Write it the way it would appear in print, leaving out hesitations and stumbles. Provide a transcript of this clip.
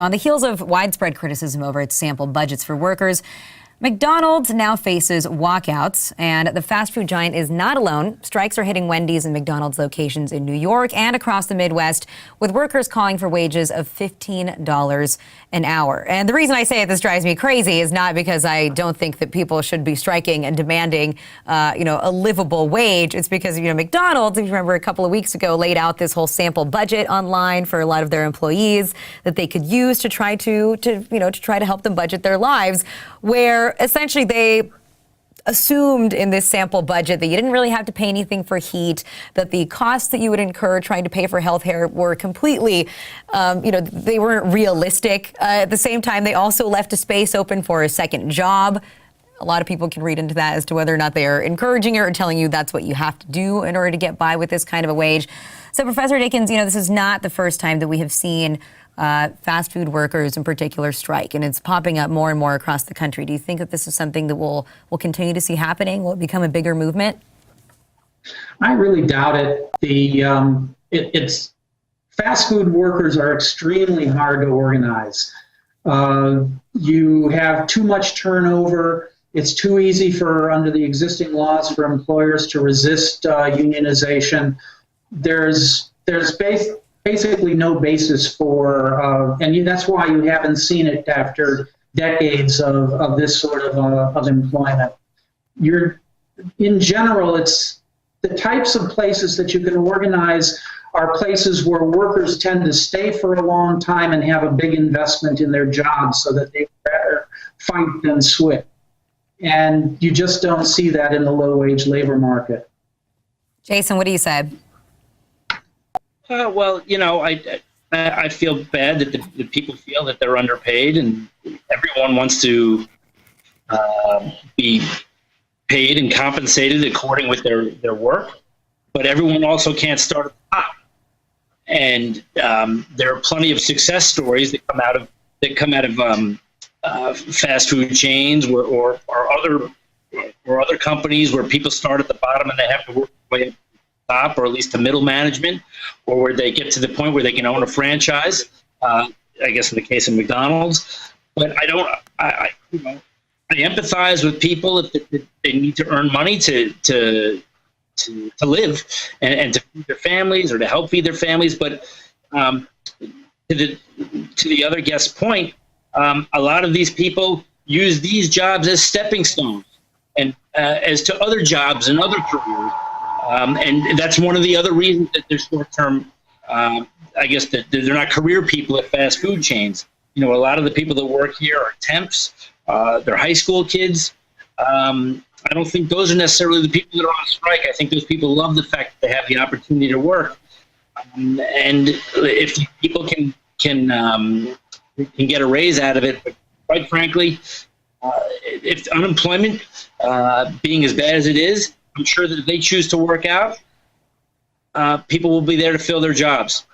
On the heels of widespread criticism over its sample budgets for workers, McDonald's now faces walkouts, and the fast food giant is not alone. Strikes are hitting Wendy's and McDonald's locations in New York and across the Midwest, with workers calling for wages of $15 an hour. And the reason I say this drives me crazy is not because I don't think that people should be striking and demanding, a livable wage. It's because, McDonald's, if you remember a couple of weeks ago, laid out this whole sample budget online for a lot of their employees that they could use to try to help them budget their lives, where essentially they assumed in this sample budget that you didn't really have to pay anything for heat, that the costs that you would incur trying to pay for health care were completely, they weren't realistic. At the same time, they also left a space open for a second job. A lot of people can read into that as to whether or not they are encouraging it or telling you that's what you have to do in order to get by with this kind of a wage. So, Professor Dickens, this is not the first time that we have seen fast food workers in particular strike, and it's popping up more and more across the country. Do you think that this is something that we'll continue to see happening? Will it become a bigger movement? I really doubt it. It's fast food workers are extremely hard to organize. You have too much turnover. It's too easy under the existing laws for employers to resist unionization. There's basically no basis for, and that's why you haven't seen it after decades of this sort of employment. In general, it's the types of places that you can organize are places where workers tend to stay for a long time and have a big investment in their jobs so that they rather fight than switch. And you just don't see that in the low-wage labor market. Jason, what do you say? I feel bad that the people feel that they're underpaid, and everyone wants to be paid and compensated according with their work, but everyone also can't start at the top. And there are plenty of success stories that come out of fast food chains or other companies where people start at the bottom and they have to work their way up top, or at least to middle management, or where they get to the point where they can own a franchise. I guess in the case of McDonald's, but I empathize with people if they need to earn money to live and to feed their families or to help feed their families. But to the other guest's point, a lot of these people use these jobs as stepping stones and as to other jobs and other careers. And that's one of the other reasons that they're short-term, I guess, that they're not career people at fast food chains. A lot of the people that work here are temps. They're high school kids. I don't think those are necessarily the people that are on strike. I think those people love the fact that they have the opportunity to work. And if people can get a raise out of it, but quite frankly, if unemployment being as bad as it is, I'm sure that if they choose to work out, people will be there to fill their jobs.